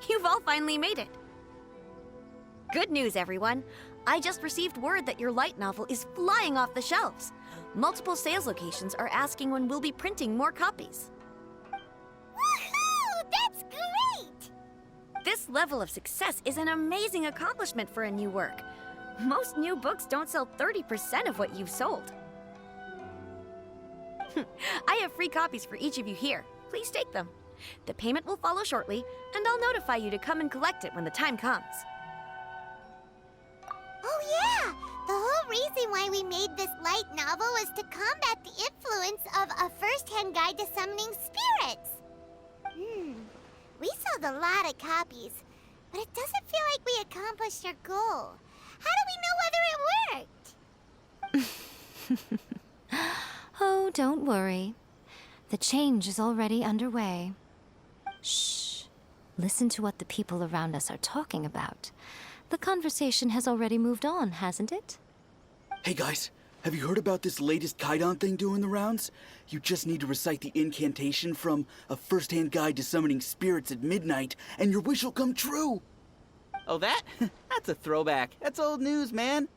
You've all finally made it. Good news, everyone. I just received word that your light novel is flying off the shelves. Multiple sales locations are asking when we'll be printing more copies. Woohoo! That's great! This level of success is an amazing accomplishment for a new work. Most new books don't sell 30% of what you've sold. I have free copies for each of you here. Please take them. The payment will follow shortly, and I'll notify you to come and collect it when the time comes. Oh yeah! The whole reason why we made this light novel was to combat the influence of a first-hand guide to summoning spirits. We sold a lot of copies, but it doesn't feel like we accomplished our goal. How do we know whether it worked? Oh, don't worry. The change is already underway. Shh. Listen to what the people around us are talking about. The conversation has already moved on, hasn't it? Hey guys, have you heard about this latest Kaidan thing doing the rounds? You just need to recite the incantation from A First-Hand Guide to Summoning Spirits at midnight, and your wish will come true! Oh, that? That's a throwback. That's old news, man.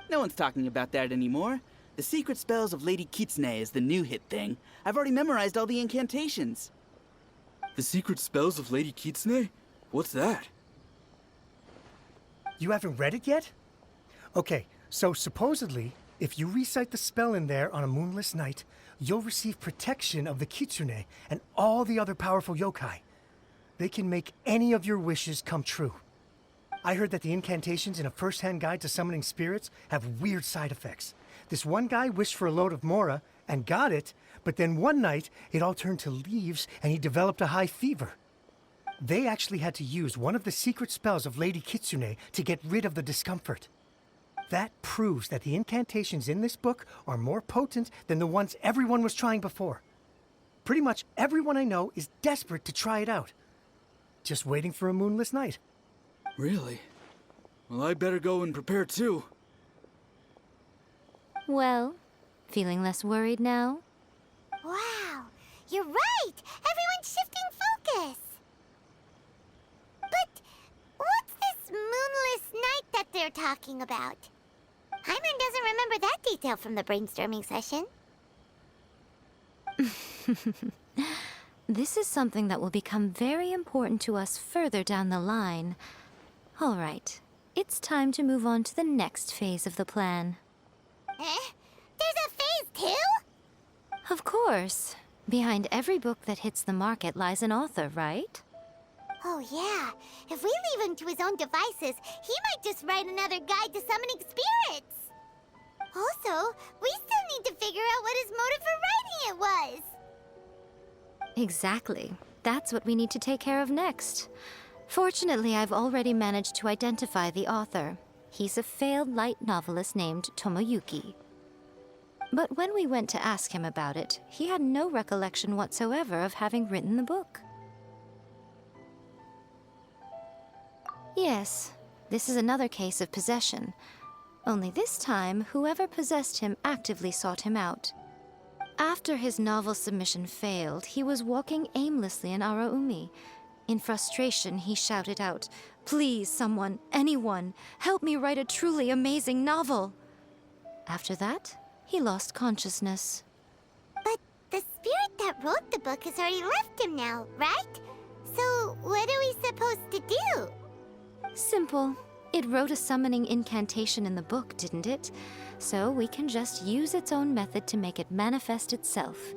No one's talking about that anymore. The secret spells of Lady Kitsune is the new hit thing. I've already memorized all the incantations. The secret spells of Lady Kitsune? What's that? You haven't read it yet? Okay, so supposedly, if you recite the spell in there on a moonless night, you'll receive protection of the Kitsune and all the other powerful yokai. They can make any of your wishes come true. I heard that the incantations in A First-Hand Guide to Summoning Spirits have weird side effects. This one guy wished for a load of mora and got it, but then one night it all turned to leaves and he developed a high fever. They actually had to use one of the secret spells of Lady Kitsune to get rid of the discomfort. That proves that the incantations in this book are more potent than the ones everyone was trying before. Pretty much everyone I know is desperate to try it out. Just waiting for a moonless night. Really? Well, I better go and prepare too. Well, feeling less worried now? Wow, you're right! Everyone's shifting focus! But what's this moonless night that they're talking about? Hyman doesn't remember that detail from the brainstorming session. This is something that will become very important to us further down the line. All right, it's time to move on to the next phase of the plan. Eh? There's a phase 2? Of course. Behind every book that hits the market lies an author, right? Oh yeah, if we leave him to his own devices, he might just write another guide to summoning spirits. Also, we still need to figure out what his motive for writing it was. Exactly. That's what we need to take care of next. Fortunately, I've already managed to identify the author. He's a failed light novelist named Tomoyuki. But when we went to ask him about it, he had no recollection whatsoever of having written the book. Yes, this is another case of possession. Only this time, whoever possessed him actively sought him out. After his novel submission failed, he was walking aimlessly in Araumi. In frustration, he shouted out, "Please, someone, anyone, help me write a truly amazing novel." After that, he lost consciousness. But the spirit that wrote the book has already left him now, right? So what are we supposed to do? Simple. It wrote a summoning incantation in the book, didn't it? So we can just use its own method to make it manifest itself.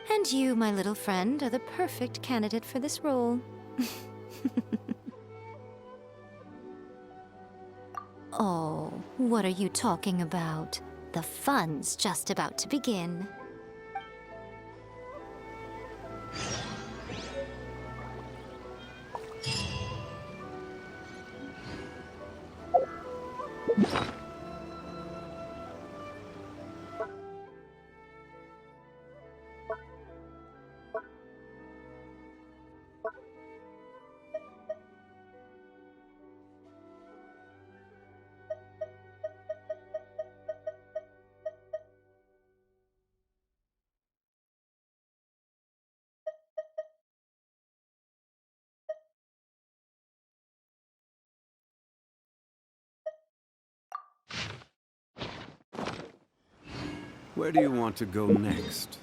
And you, my little friend, are the perfect candidate for this role. Oh, what are you talking about? The fun's just about to begin. Where do you want to go next?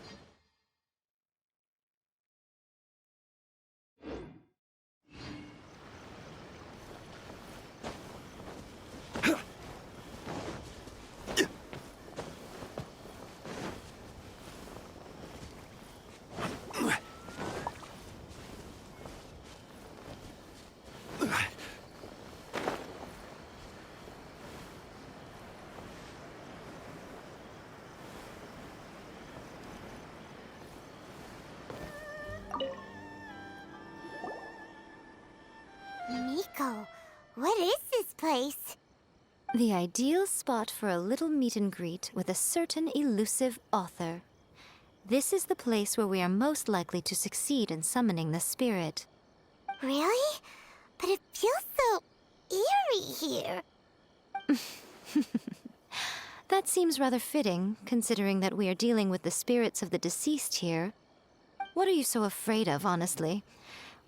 Miko, what is this place? The ideal spot for a little meet and greet with a certain elusive author. This is the place where we are most likely to succeed in summoning the spirit. Really? But it feels so eerie here. That seems rather fitting, considering that we are dealing with the spirits of the deceased here. What are you so afraid of, honestly?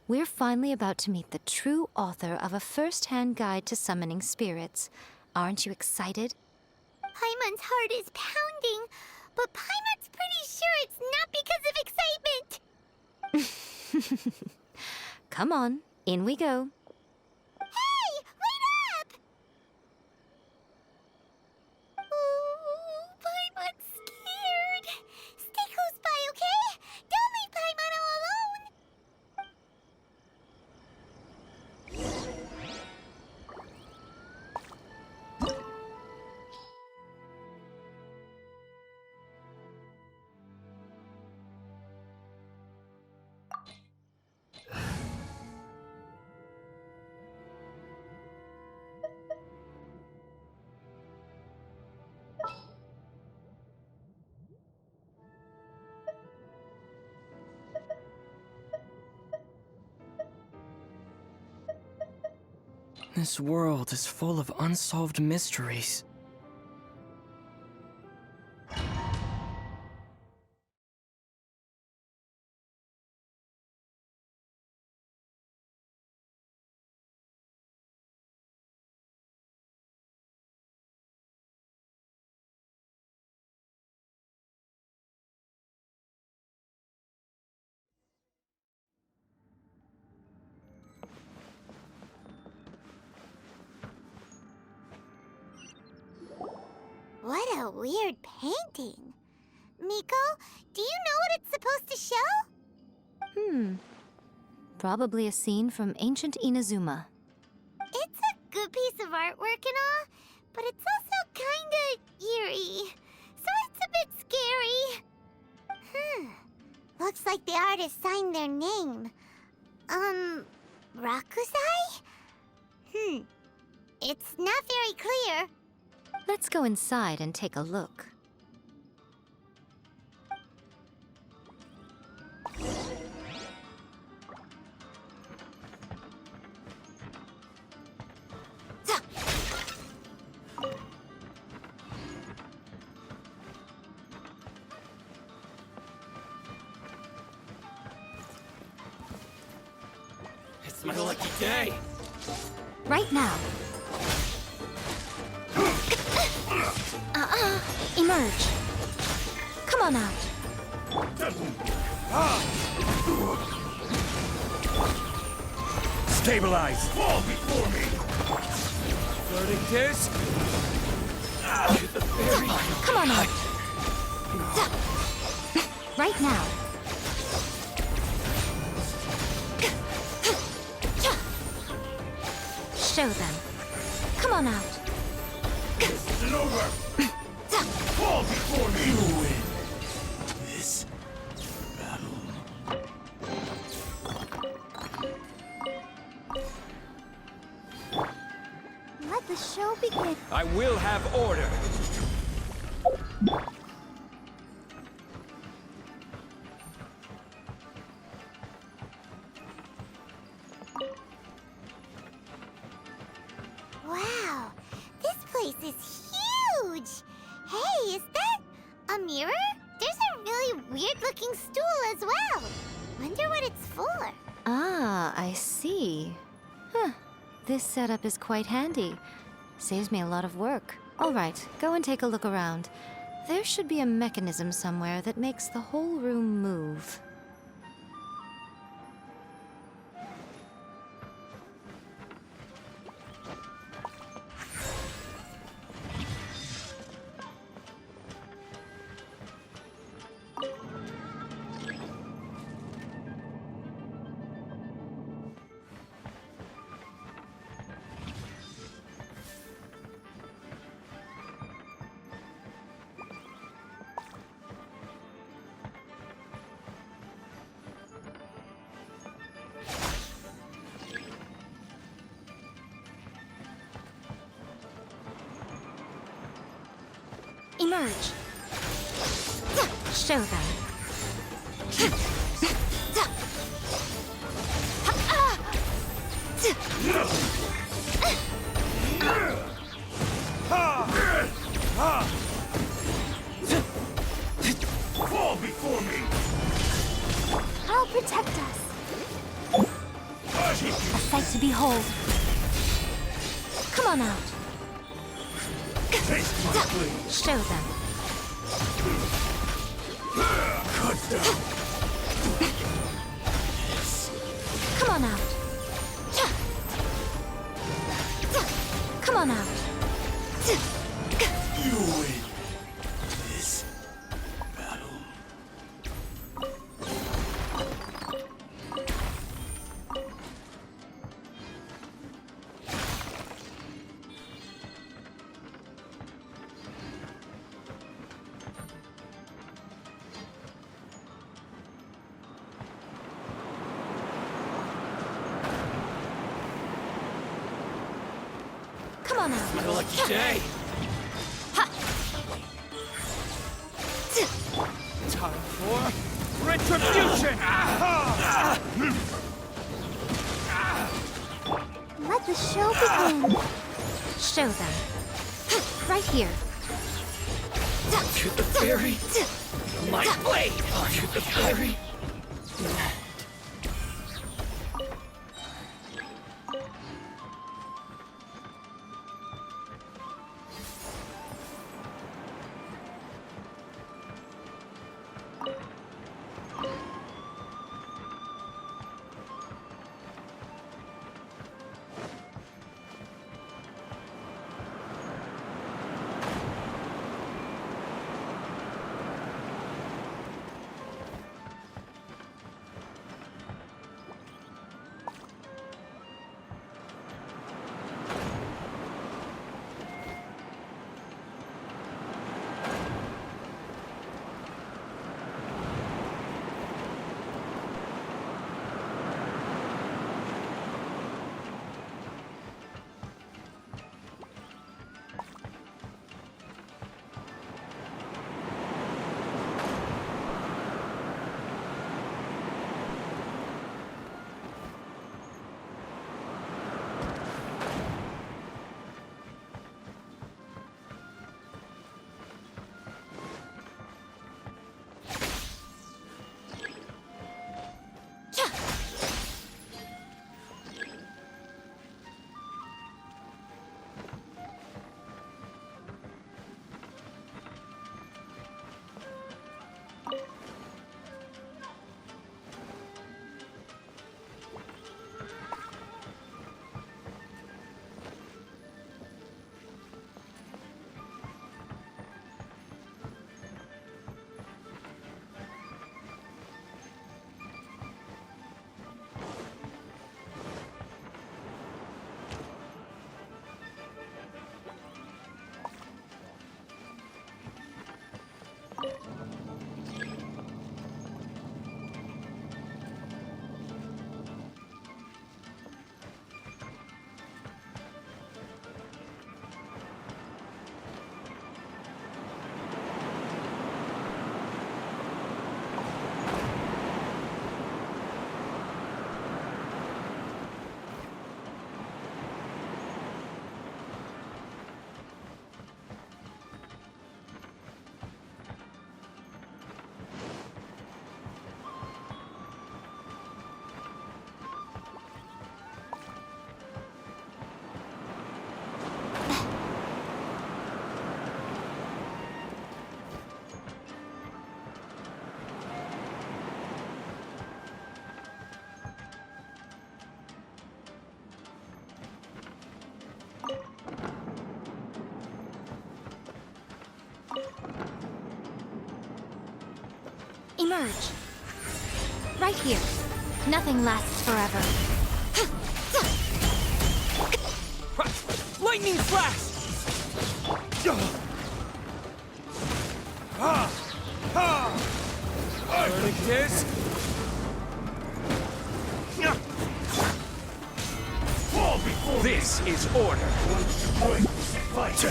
We're finally about to meet the true author of a first-hand guide to summoning spirits. Aren't you excited? Paimon's heart is pounding, but Paimon's pretty sure it's not because of excitement. Come on, in we go. Hey, wait up! Ooh, Paimon's scared. Stay close by, okay? Don't leave Paimon all alone. This world is full of unsolved mysteries. What a weird painting. Miko, do you know what it's supposed to show? Probably a scene from ancient Inazuma. It's a good piece of artwork and all, but it's also kinda eerie. So it's a bit scary. Looks like the artist signed their name. Rakusai? It's not very clear. Let's go inside and take a look. It's my lucky day! Right now. Emerge. Come on out. Stabilize! Fall before me! Verdict is... Come on out. Right now. Show them. Come on out. This isn't over! Fall before me! You win this battle. Let the show begin. I will have order! Wow, this place is huge! Hey, is that a mirror? There's a really weird-looking stool as well. Wonder what it's for. Ah, I see. Huh. This setup is quite handy. Saves me a lot of work. All right, go and take a look around. There should be a mechanism somewhere that makes the whole room move. Emerge. Show them. Fall before me! I'll protect us. A sight to behold. Come on out. Taste my blade! Show them. Cut down! Come on out. Come on out. You win this battle. Come on out. My lucky day. Time for retribution! Let the show begin. Show them. Right here. To the fairy. My blade. To the fairy. Emerge. Right here. Nothing lasts forever. Lightning flash! Like this? Fall before This is order. fight.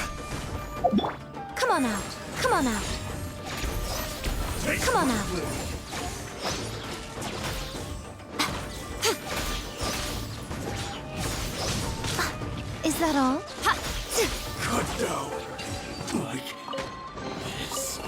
Come on out. Come on out. Come on out. Is that all? Cut down. Like this.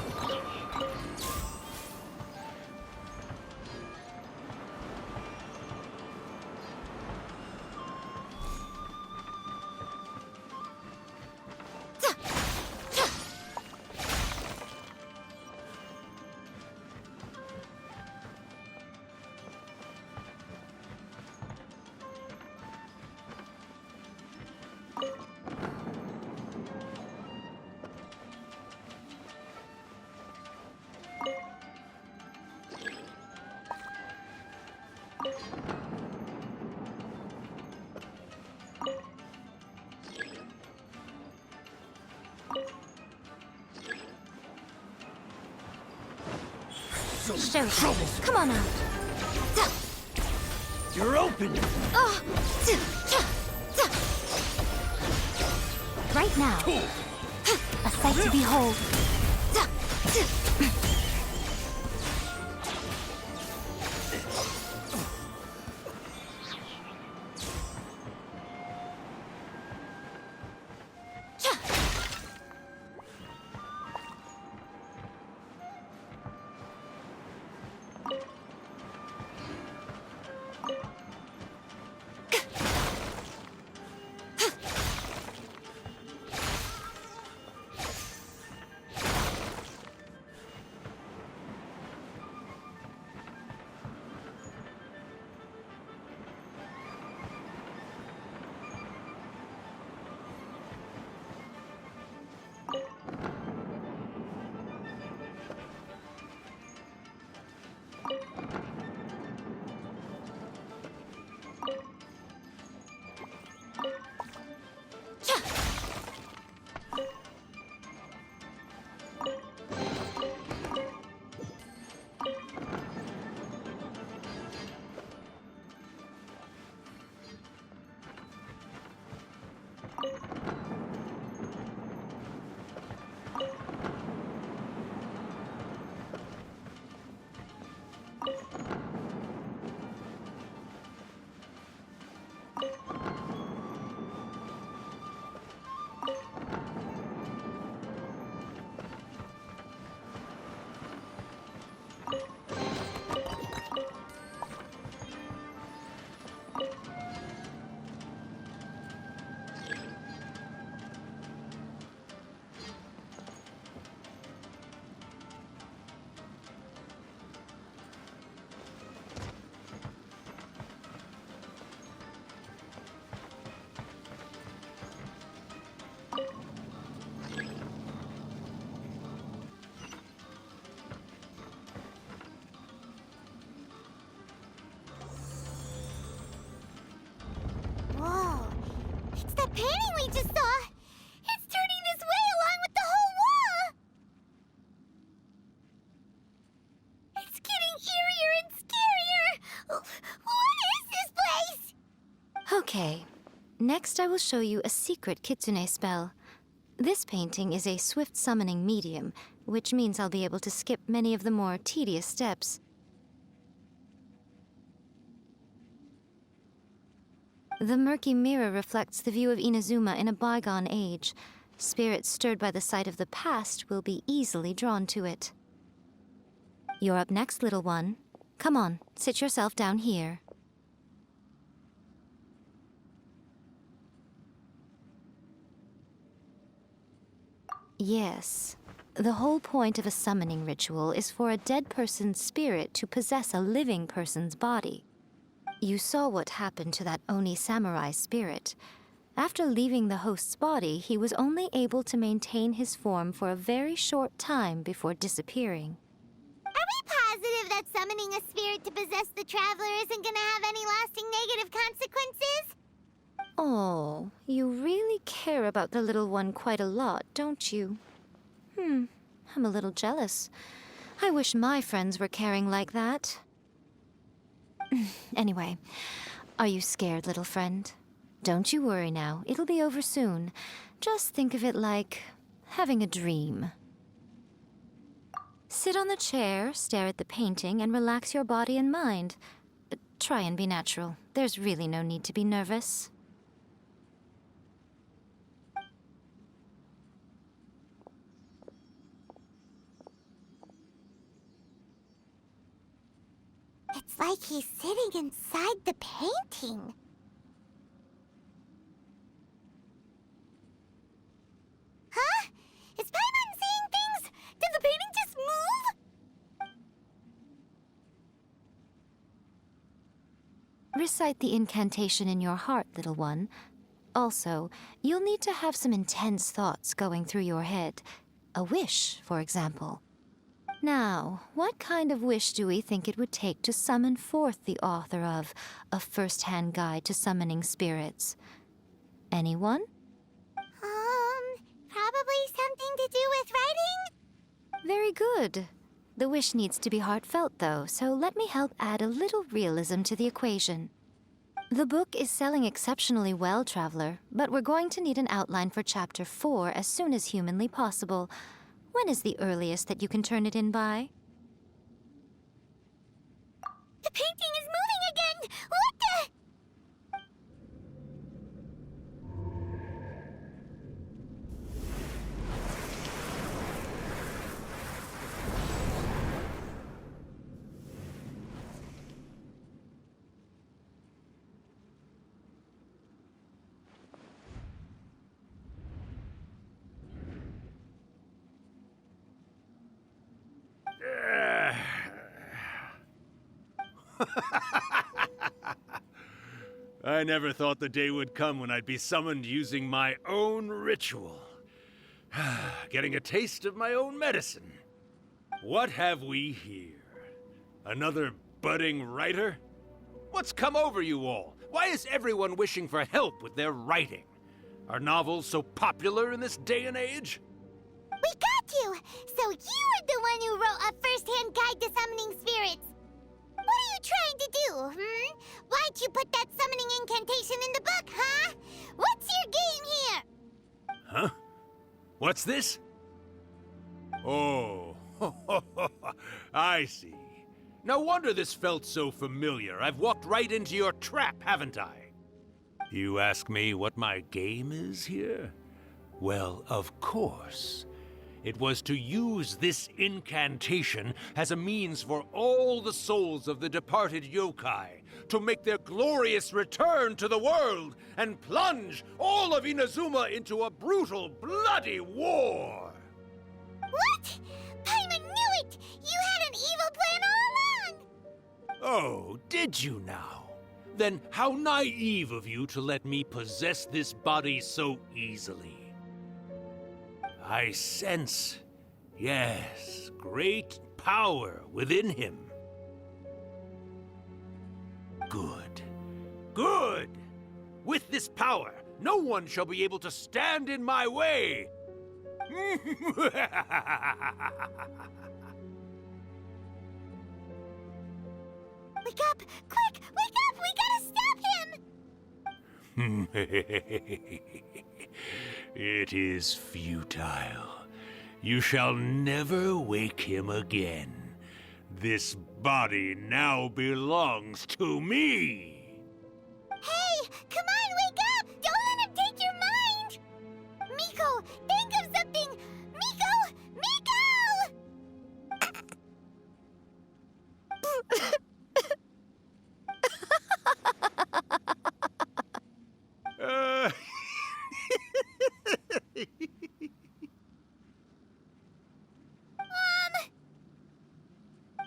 Show it. Come on out. You're open. Right now. A sight to behold. Whoa. It's that painting we just saw. It's turning this way along with the whole wall. It's getting eerier and scarier. What is this place? Okay. Next, I will show you a secret kitsune spell. This painting is a swift summoning medium, which means I'll be able to skip many of the more tedious steps. The murky mirror reflects the view of Inazuma in a bygone age. Spirits stirred by the sight of the past will be easily drawn to it. You're up next, little one. Come on, sit yourself down here. Yes. The whole point of a summoning ritual is for a dead person's spirit to possess a living person's body. You saw what happened to that Oni samurai spirit. After leaving the host's body, he was only able to maintain his form for a very short time before disappearing. Are we positive summoning a spirit to possess the traveler isn't gonna have any lasting negative consequences? Oh, you really care about the little one quite a lot, don't you? I'm a little jealous. I wish my friends were caring like that. Anyway, are you scared, little friend? Don't you worry now, it'll be over soon. Just think of it like having a dream. Sit on the chair, stare at the painting, and relax your body and mind. Try and be natural. There's really no need to be nervous. It's like he's sitting inside the painting. Huh? Is Paimon seeing things? Did the painting just move? Recite the incantation in your heart, little one. Also, you'll need to have some intense thoughts going through your head. A wish, for example. Now, what kind of wish do we think it would take to summon forth the author of A First-Hand Guide to Summoning Spirits? Anyone? Probably something to do with writing? Very good. The wish needs to be heartfelt, though, so let me help add a little realism to the equation. The book is selling exceptionally well, Traveler, but we're going to need an outline for Chapter 4 as soon as humanly possible. When is the earliest that you can turn it in by? The painting is moving again! What the? I never thought the day would come when I'd be summoned using my own ritual. Getting a taste of my own medicine. What have we here? Another budding writer? What's come over you all? Why is everyone wishing for help with their writing? Are novels so popular in this day and age? We got you! So you were the one who wrote A First-Hand Guide to Summoning Spirits! What are you trying to do, Why'd you put that summoning incantation in the book, huh? What's your game here? Huh? What's this? Oh, I see. No wonder this felt so familiar. I've walked right into your trap, haven't I? You ask me what my game is here? Well, of course. It was to use this incantation as a means for all the souls of the departed yokai to make their glorious return to the world and plunge all of Inazuma into a brutal, bloody war! What? Paimon knew it! You had an evil plan all along! Oh, did you now? Then how naive of you to let me possess this body so easily. I sense, yes, great power within him. Good. Good! With this power, no one shall be able to stand in my way! Wake up! Quick! Wake up! We gotta stop him! It is futile. You shall never wake him again. This body now belongs to me! Hey! Come on, wake up! Don't let him take your mind! Miko, think of something! Miko!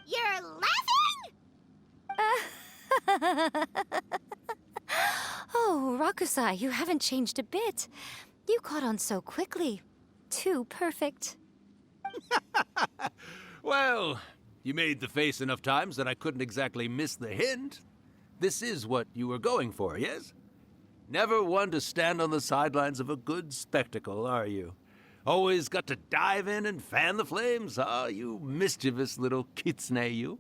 You're laughing? Oh, Rakusai, you haven't changed a bit. You caught on so quickly. Too perfect. Well, You made the face enough times that I couldn't exactly miss the hint. This is what you were going for, yes? Never one to stand on the sidelines of a good spectacle, are you? Always got to dive in and fan the flames, huh? You mischievous little kitsune, you.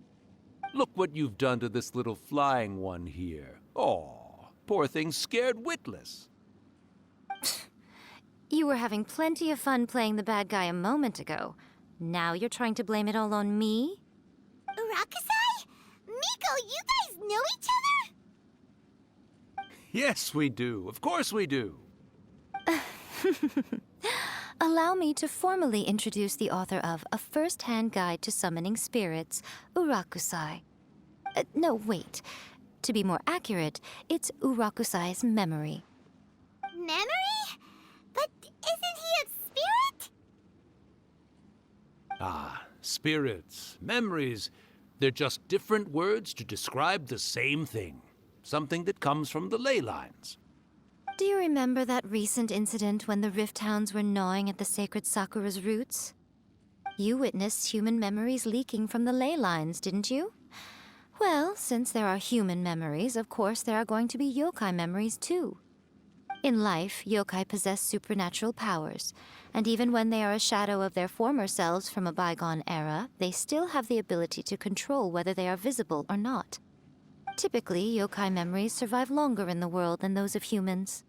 Look what you've done to this little flying one here. Aw, poor thing scared witless. You were having plenty of fun playing the bad guy a moment ago. Now you're trying to blame it all on me? Urakusai? Miko, you guys know each other? Yes, we do. Of course we do. Allow me to formally introduce the author of A First-Hand Guide to Summoning Spirits, Urakusai. No, wait. To be more accurate, it's Urakusai's memory. Memory? But isn't he a spirit? Ah, spirits, memories. They're just different words to describe the same thing. Something that comes from the ley lines. Do you remember that recent incident when the Rift Hounds were gnawing at the sacred Sakura's roots? You witnessed human memories leaking from the ley lines, didn't you? Well, since there are human memories, of course there are going to be yokai memories too. In life, yokai possess supernatural powers, and even when they are a shadow of their former selves from a bygone era, they still have the ability to control whether they are visible or not. Typically, yokai memories survive longer in the world than those of humans.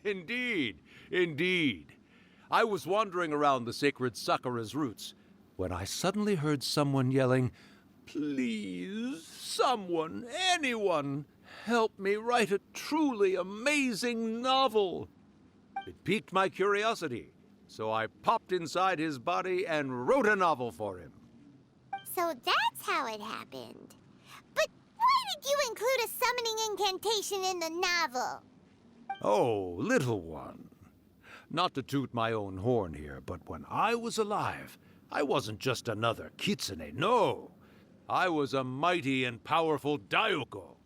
Indeed, indeed. I was wandering around the sacred Sakura's roots when I suddenly heard someone yelling, "Please, someone, anyone, help me write a truly amazing novel." It piqued my curiosity, so I popped inside his body and wrote a novel for him. So that's how it happened. But why did you include a summoning incantation in the novel? Oh, little one. Not to toot my own horn here, but when I was alive, I wasn't just another kitsune, no. I was a mighty and powerful Daioko.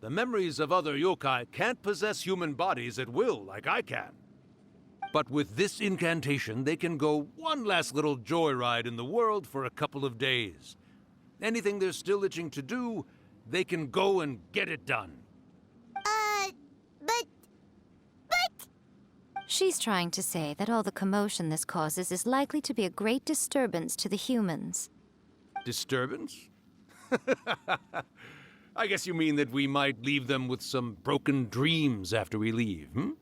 The memories of other yokai can't possess human bodies at will like I can. But with this incantation, they can go one last little joyride in the world for a couple of days. Anything they're still itching to do, they can go and get it done. But... She's trying to say that all the commotion this causes is likely to be a great disturbance to the humans. Disturbance? I guess you mean that we might leave them with some broken dreams after we leave, hmm?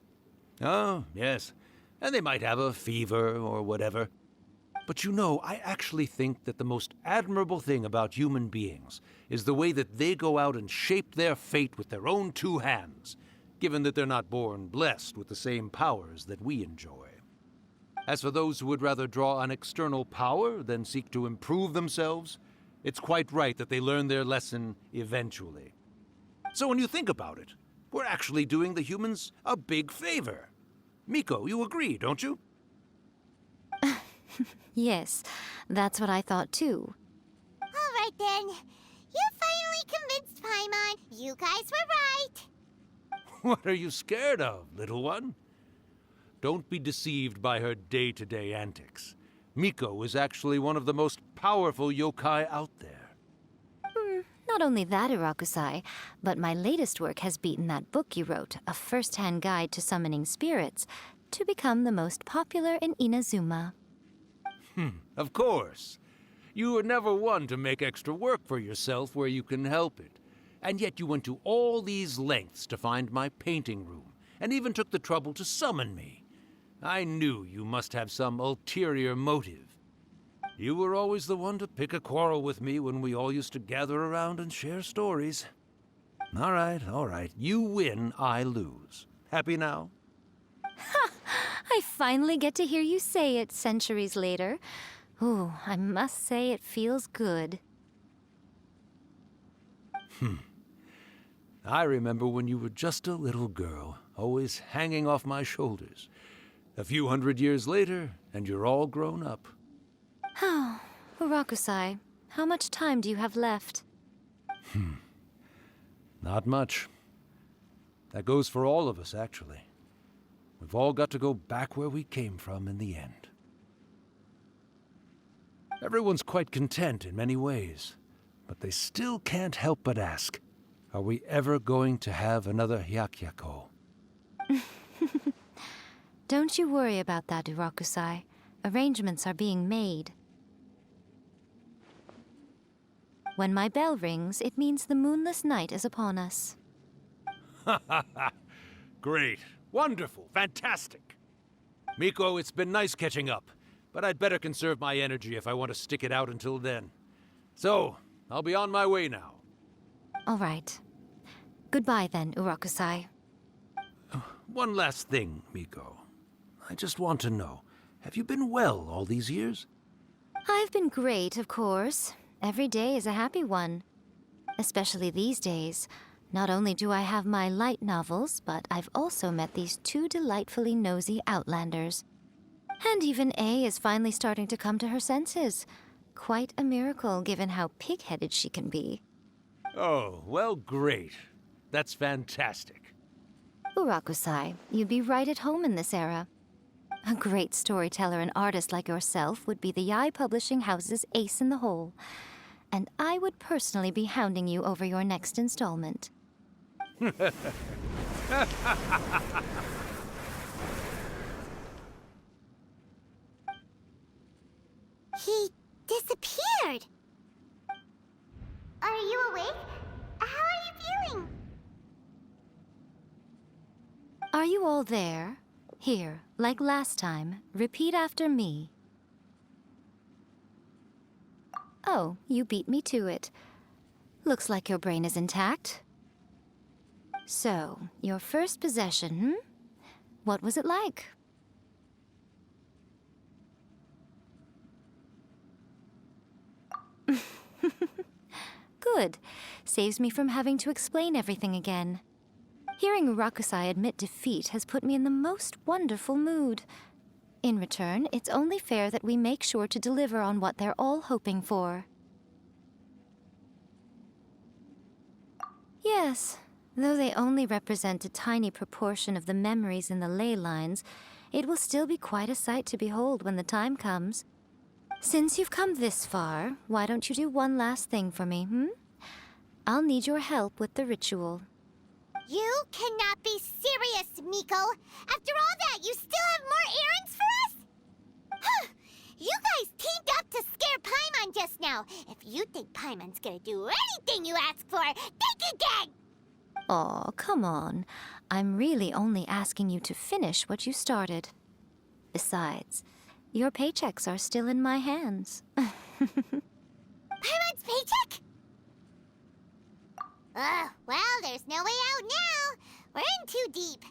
Oh, yes. And they might have a fever or whatever. But you know, I actually think that the most admirable thing about human beings is the way that they go out and shape their fate with their own two hands, given that they're not born blessed with the same powers that we enjoy. As for those who would rather draw on external power than seek to improve themselves, it's quite right that they learn their lesson eventually. So when you think about it, we're actually doing the humans a big favor. Miko, you agree, don't you? Yes, that's what I thought too. all right then. You finally convinced Paimon. You guys were right. What are you scared of, little one? Don't be deceived by her day-to-day antics. Miko is actually one of the most powerful yokai out there. Not only that, Urakusai, but my latest work has beaten that book you wrote, A First-Hand Guide to Summoning Spirits, to become the most popular in Inazuma. Of course. You were never one to make extra work for yourself where you can help it. And yet you went to all these lengths to find my painting room, and even took the trouble to summon me. I knew you must have some ulterior motive. You were always the one to pick a quarrel with me when we all used to gather around and share stories. All right. You win, I lose. Happy now? I finally get to hear you say it centuries later. Ooh, I must say it feels good. I remember when you were just a little girl, always hanging off my shoulders. A few 100 years later, and you're all grown up. Oh, Urakusai, how much time do you have left? Not much. That goes for all of us, actually. We've all got to go back where we came from in the end. Everyone's quite content in many ways, but they still can't help but ask, are we ever going to have another Hyakyako? Don't you worry about that, Urakusai. Arrangements are being made. When my bell rings, it means the moonless night is upon us. Great. Wonderful. Fantastic. Miko, it's been nice catching up, but I'd better conserve my energy if I want to stick it out until then. So, I'll be on my way now. All right. Goodbye then, Urakusai. One last thing, Miko. I just want to know, have you been well all these years? I've been great, of course. Every day is a happy one. Especially these days. Not only do I have my light novels, but I've also met these two delightfully nosy outlanders. And even A is finally starting to come to her senses. Quite a miracle, given how pig-headed she can be. Oh, well, great. That's fantastic. Urakusai, you'd be right at home in this era. A great storyteller and artist like yourself would be the Yae Publishing House's ace in the hole. And I would personally be hounding you over your next installment. He disappeared. Are you awake? How are you feeling? Are you all there? Here, like last time, repeat after me. Oh, you beat me to it. Looks like your brain is intact. So, your first possession, What was it like? Good. Saves me from having to explain everything again. Hearing Rakusai admit defeat has put me in the most wonderful mood. In return, it's only fair that we make sure to deliver on what they're all hoping for. Yes, though they only represent a tiny proportion of the memories in the ley lines, it will still be quite a sight to behold when the time comes. Since you've come this far, why don't you do one last thing for me, I'll need your help with the ritual. You cannot be serious, Miko! After all that, you still have more errands for us? Huh! You guys teamed up to scare Paimon just now. If you think Paimon's gonna do anything you ask for, think again! Aw, come on. I'm really only asking you to finish what you started. Besides, your paychecks are still in my hands. Paimon's paycheck? Well, there's no way out now. We're in too deep.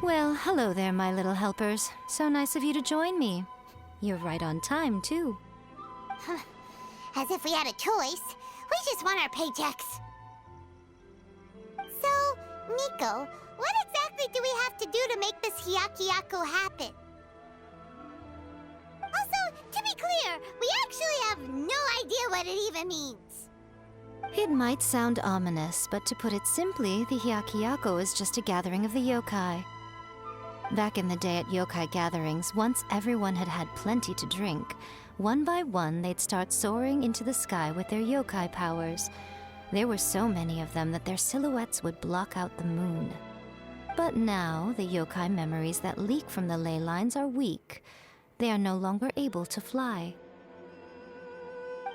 Well, hello there, my little helpers. So nice of you to join me. You're right on time, too. As if we had a choice. We just want our paychecks. So, Miko, what exactly do we have to do to make this Hyakyako happen? what it even means. It might sound ominous, but to put it simply, the Hyakyako is just a gathering of the yokai. Back in the day at yokai gatherings, once everyone had had plenty to drink, one by one they'd start soaring into the sky with their yokai powers. There were so many of them that their silhouettes would block out the moon. But now, the yokai memories that leak from the ley lines are weak. They are no longer able to fly.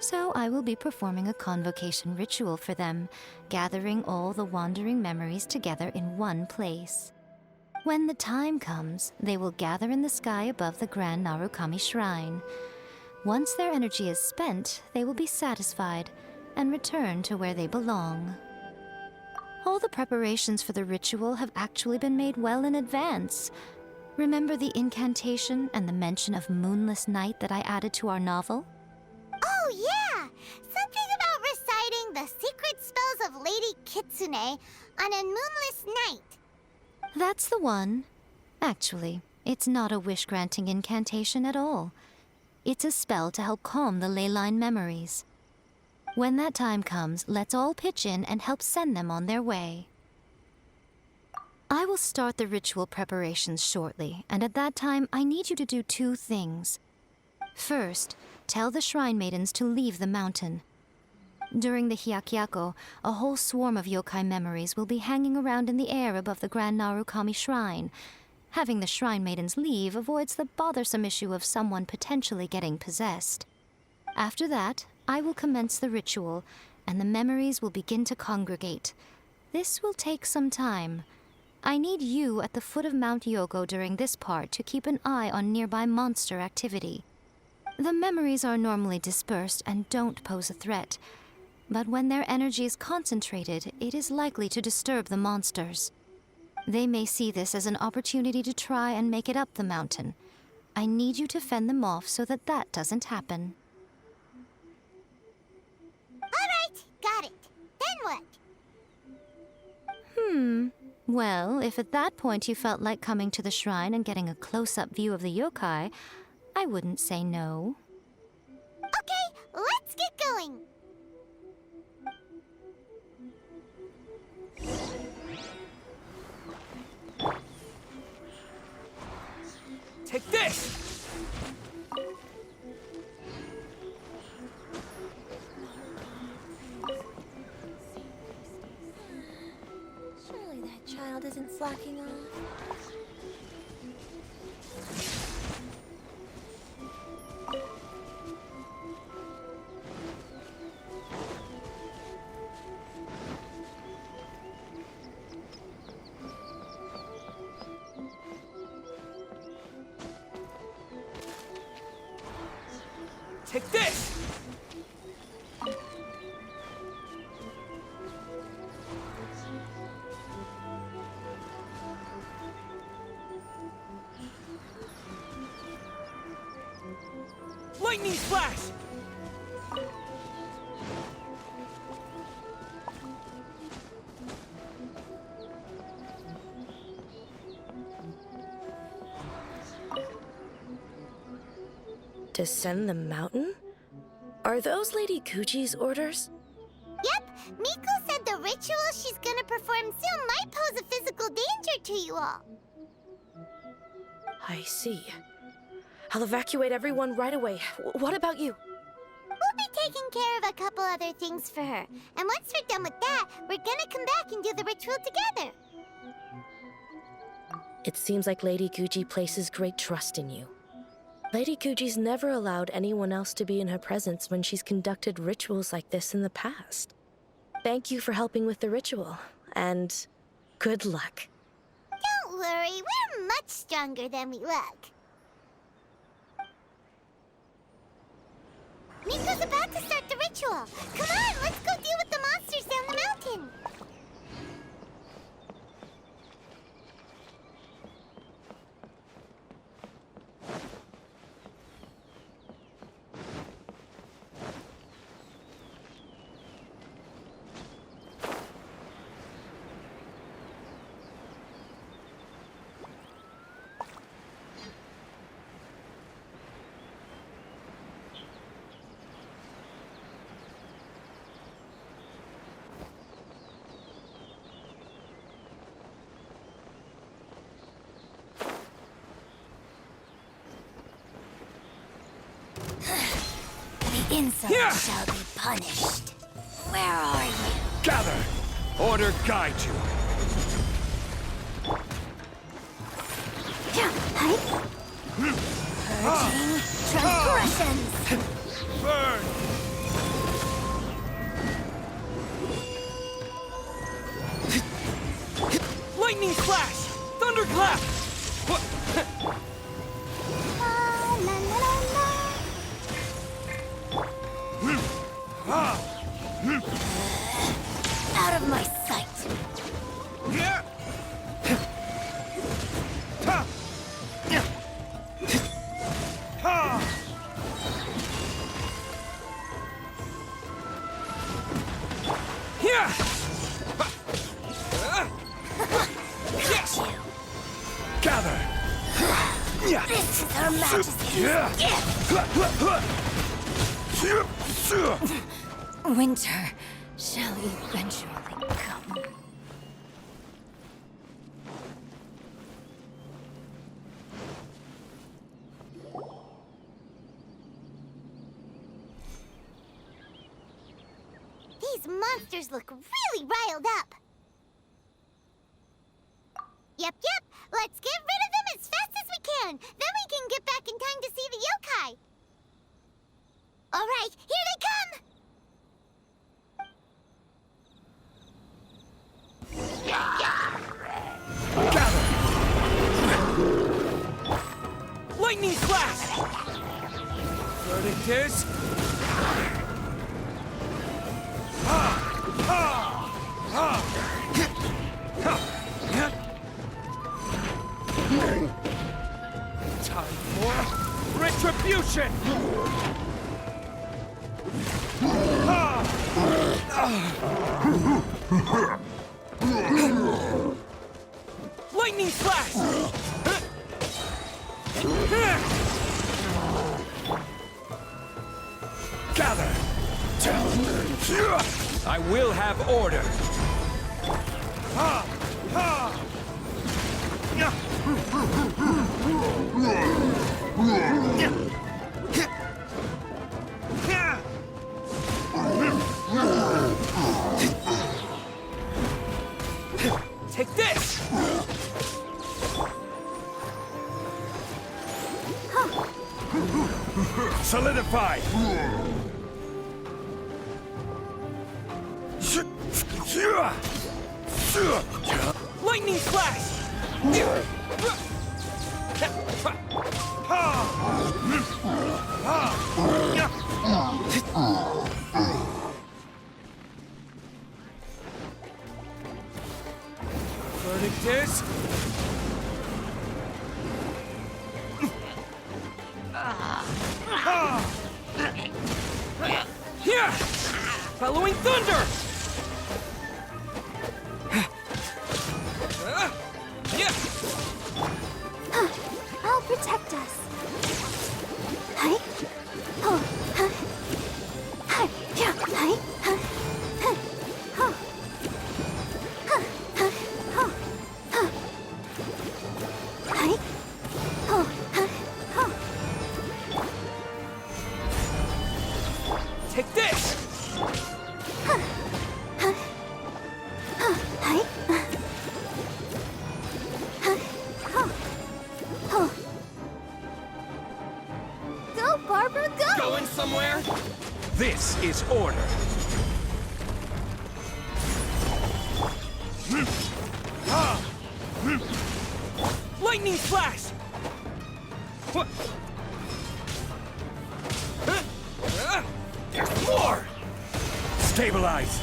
So I will be performing a convocation ritual for them, gathering all the wandering memories together in one place. When the time comes, they will gather in the sky above the Grand Narukami Shrine. Once their energy is spent, they will be satisfied and return to where they belong. All the preparations for the ritual have actually been made well in advance. Remember the incantation and the mention of moonless night that I added to our novel? Oh, yeah! Something about reciting the secret spells of Lady Kitsune on a moonless night. That's the one. Actually, it's not a wish-granting incantation at all. It's a spell to help calm the ley line memories. When that time comes, let's all pitch in and help send them on their way. I will start the ritual preparations shortly, and at that time, I need you to do two things. First, tell the shrine maidens to leave the mountain. During the Hyakyako, a whole swarm of yokai memories will be hanging around in the air above the Grand Narukami Shrine. Having the shrine maidens leave avoids the bothersome issue of someone potentially getting possessed. After that, I will commence the ritual, and the memories will begin to congregate. This will take some time. I need you at the foot of Mount Yogo during this part to keep an eye on nearby monster activity. The memories are normally dispersed and don't pose a threat, but when their energy is concentrated, it is likely to disturb the monsters. They may see this as an opportunity to try and make it up the mountain. I need you to fend them off so that that doesn't happen. Alright, got it. Then what? Well, if at that point you felt like coming to the shrine and getting a close-up view of the yokai, I wouldn't say no. Okay, let's get going. Take this! Surely that child isn't slacking off. Take this! Lightning flash! Descend the mountain? Are those Lady Guji's orders? Yep, Miko said the ritual she's gonna perform soon might pose a physical danger to you all. I see. I'll evacuate everyone right away. What about you? We'll be taking care of a couple other things for her. And once we're done with that, we're gonna come back and do the ritual together. It seems like Lady Guji places great trust in you. Lady Guji's never allowed anyone else to be in her presence when she's conducted rituals like this in the past. Thank you for helping with the ritual, and good luck. Don't worry, we're much stronger than we look. Miko's about to start the ritual. Come on, let's go deal with the monsters down the mountain. Insolent shall be punished. Where are you? Gather! Order guide you. Purging transgressions. Burn! Lightning Flash! Thunderclap! La, la, la, la, la. Out of my sight. Got you. Gather! This is Her Majesty's gift. Winter shall eventually come. These monsters look really riled up. Yep. Let's get rid of them as fast as we can. Then we can get back in time to see the yokai. All right, here they come. Lightning Flash! Verdict is... Time for retribution! Lightning Flash! Gather! I will have order. Take this! Solidify! Lightning Flash! Verdict is... Here! Following thunder! I'll protect us. Hi. Oh. Hi. Hi. Yeah. Hi. Hi. Oh. Hi. Oh. Take this! Go, Barbara, go! Going somewhere? This is order. Lightning Flash! What? There's more! Stabilize!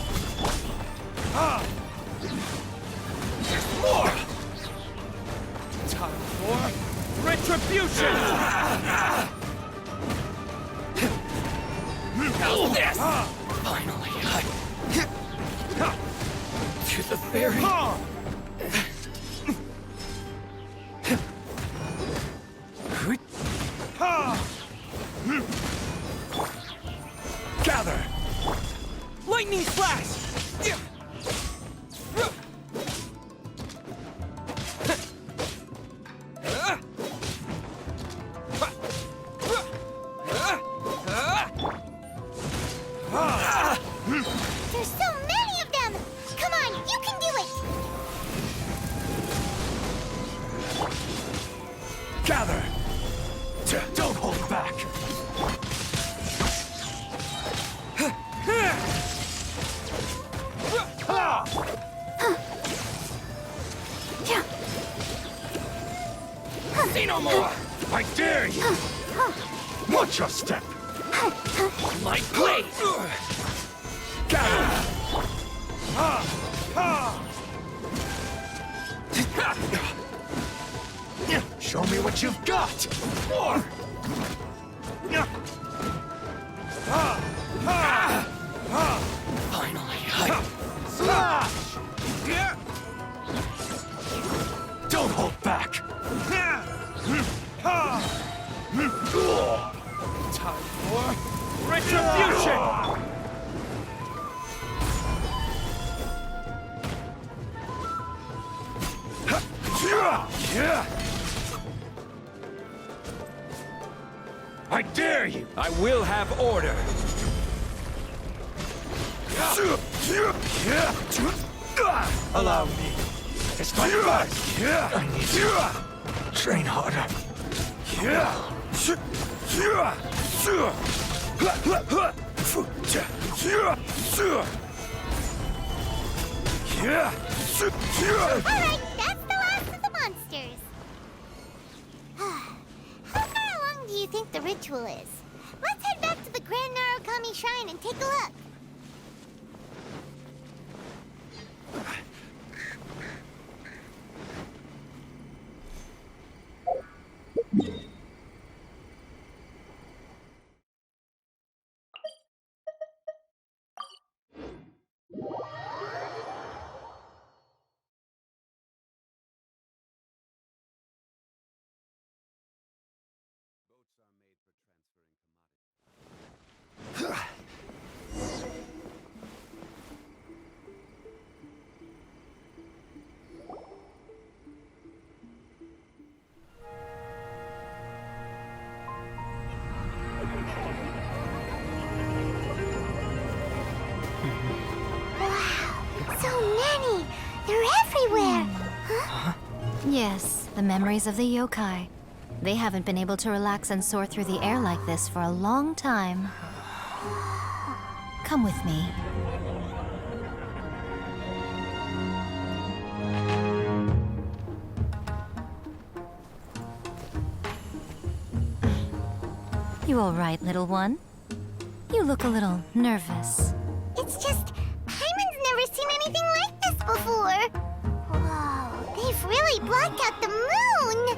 There's more! Time for retribution! How's this? Finally, to the very... Gather! Lightning Flash! Watch your step. My blade! Got him. Show me what you've got. More. Finally, Slash! Don't hold back. Time for retribution! I dare you! I will have order. Allow me to strike first. I need to train harder. Alright, that's the last of the monsters. How far along do you think the ritual is? Let's head back to the Grand Narukami Shrine and take a look. So many! They're everywhere! Huh? Yes, the memories of the yokai. They haven't been able to relax and soar through the air like this for a long time. Come with me. You all right, little one? You look a little nervous. It's just, Hyman's never seen anything like this before. Whoa, they've really blocked out the moon!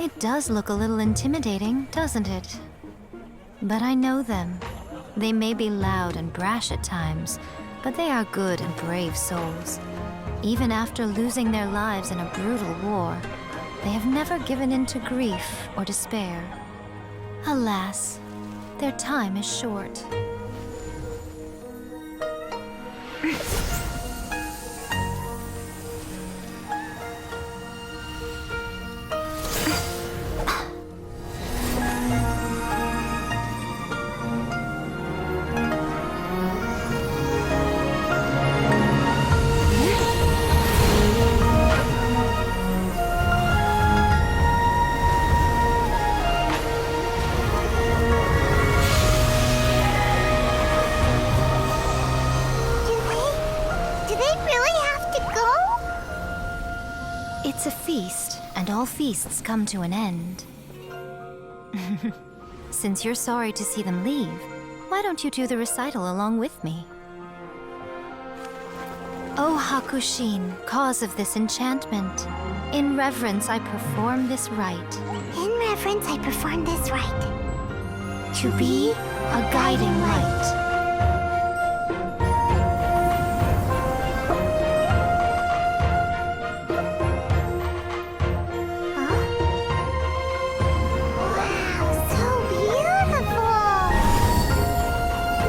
It does look a little intimidating, doesn't it? But I know them. They may be loud and brash at times, but they are good and brave souls. Even after losing their lives in a brutal war, they have never given in to grief or despair. Alas, their time is short. Do they really have to go? It's a feast, and all feasts come to an end. Since you're sorry to see them leave, why don't you do the recital along with me? O Hakushin, cause of this enchantment, in reverence I perform this rite. In reverence, I perform this rite. To be a guiding light. Wow, so beautiful!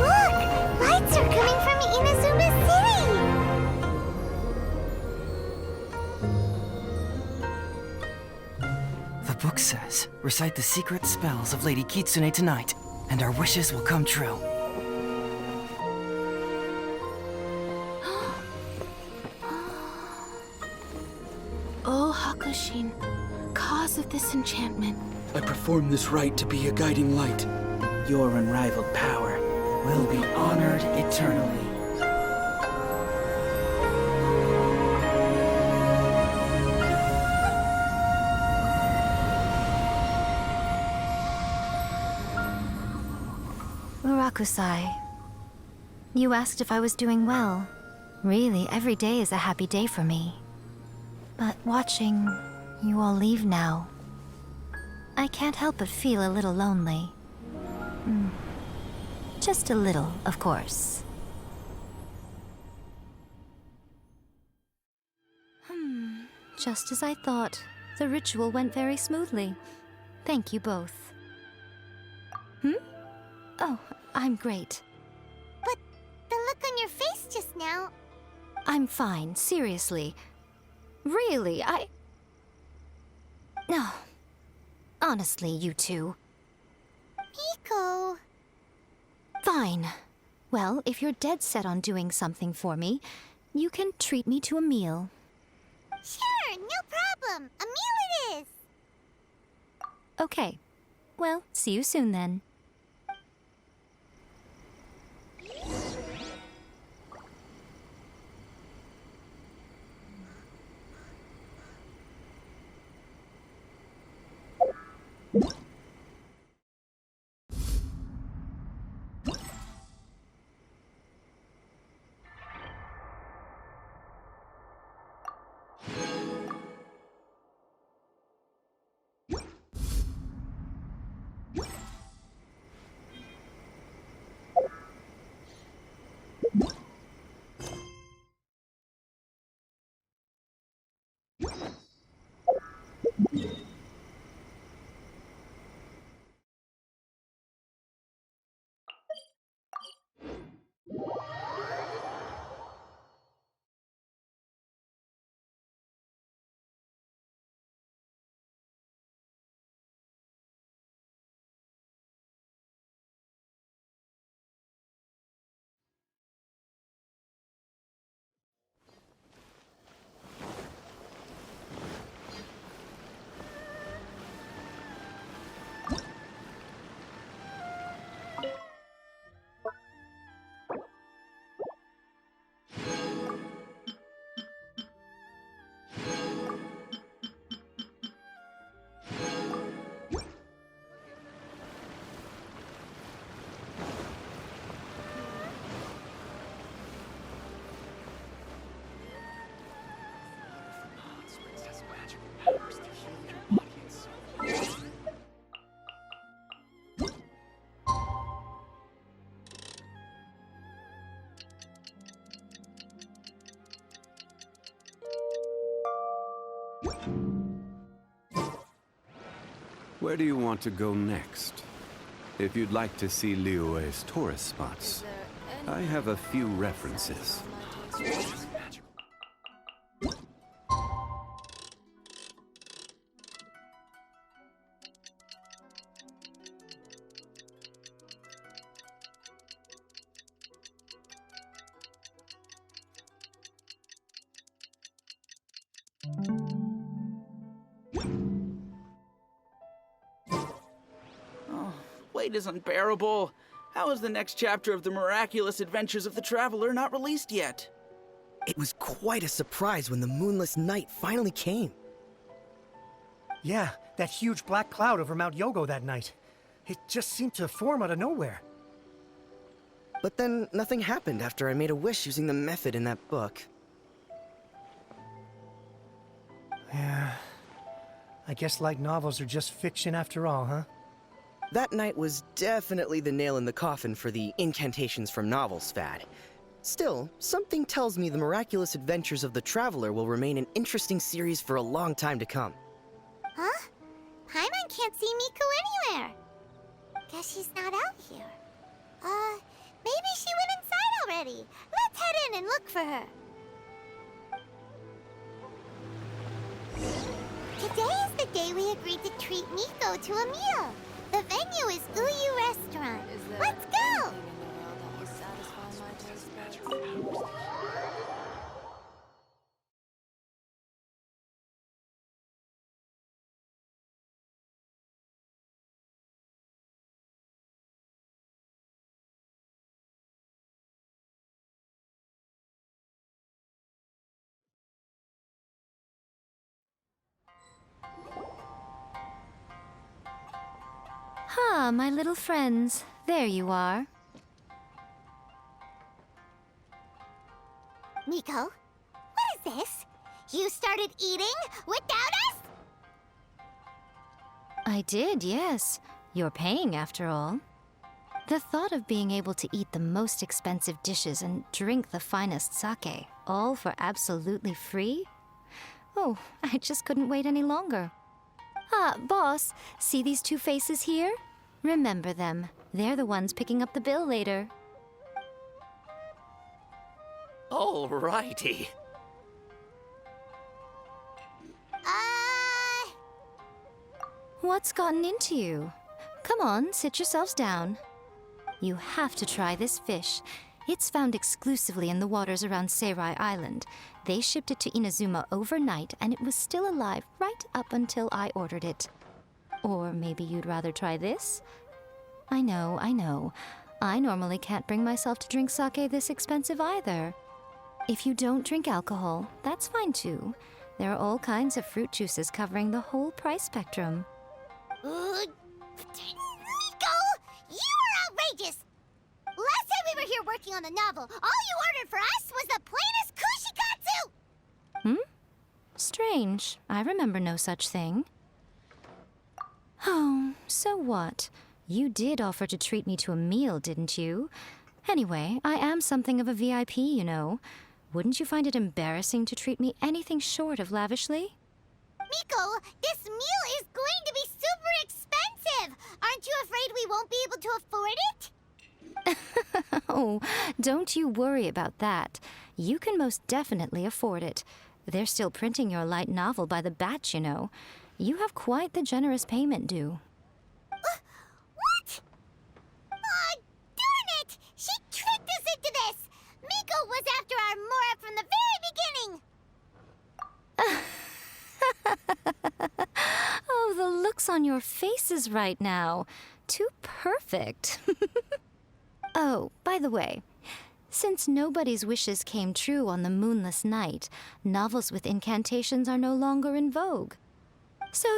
Look! Lights are coming from Inazuma City! The book says, recite the secret spells of Lady Kitsune tonight, and our wishes will come true. O Hakushin, cause of this enchantment. I perform this rite to be a guiding light. Your unrivaled power will be honored eternally. Akusai. You asked if I was doing well. Really, every day is a happy day for me. But watching you all leave now, I can't help but feel a little lonely. Just a little, of course. Just as I thought. The ritual went very smoothly. Thank you both. Oh, I'm great. But the look on your face just now... I'm fine, seriously. Really, No. Honestly, you two. Miko... Fine. Well, if you're dead set on doing something for me, you can treat me to a meal. Sure, no problem. A meal it is. Okay. Well, see you soon then. Where do you want to go next? If you'd like to see Liyue's tourist spots, I have a few references. Wait is unbearable. How is the next chapter of the miraculous adventures of the Traveler not released yet? It was quite a surprise when the moonless night finally came. Yeah, that huge black cloud over Mount Yogo that night. It just seemed to form out of nowhere. But then nothing happened after I made a wish using the method in that book. Yeah. I guess light novels are just fiction after all, huh? That night was definitely the nail in the coffin for the incantations from novels fad. Still, something tells me the miraculous adventures of the Traveler will remain an interesting series for a long time to come. Huh? Paimon can't see Miko anywhere. Guess she's not out here. Maybe she went inside already. Let's head in and look for her. Today is the day we agreed to treat Miko to a meal. The venue is Uyu Restaurant. Let's go! Ah, my little friends. There you are. Miko, what is this? You started eating without us? I did, yes. You're paying, after all. The thought of being able to eat the most expensive dishes and drink the finest sake, all for absolutely free? Oh, I just couldn't wait any longer. Ah, boss, see these two faces here? Remember them. They're the ones picking up the bill later. Alrighty. What's gotten into you? Come on, sit yourselves down. You have to try this fish. It's found exclusively in the waters around Seirai Island. They shipped it to Inazuma overnight, and it was still alive right up until I ordered it. Or maybe you'd rather try this? I know. I normally can't bring myself to drink sake this expensive either. If you don't drink alcohol, that's fine too. There are all kinds of fruit juices covering the whole price spectrum. Miko! You are outrageous! Last time we were here working on the novel, all you ordered for us was the plainest kushikatsu! Strange. I remember no such thing. Oh, so what? You did offer to treat me to a meal, didn't you? Anyway, I am something of a VIP, you know. Wouldn't you find it embarrassing to treat me anything short of lavishly? Miko, this meal is going to be super expensive! Aren't you afraid we won't be able to afford it? Oh, don't you worry about that. You can most definitely afford it. They're still printing your light novel by the batch, you know. You have quite the generous payment due. What? Aw, darn it! She tricked us into this! Miko was after our Mora from the very beginning! Oh, the looks on your faces right now. Too perfect. Oh, by the way, since nobody's wishes came true on the moonless night, novels with incantations are no longer in vogue. So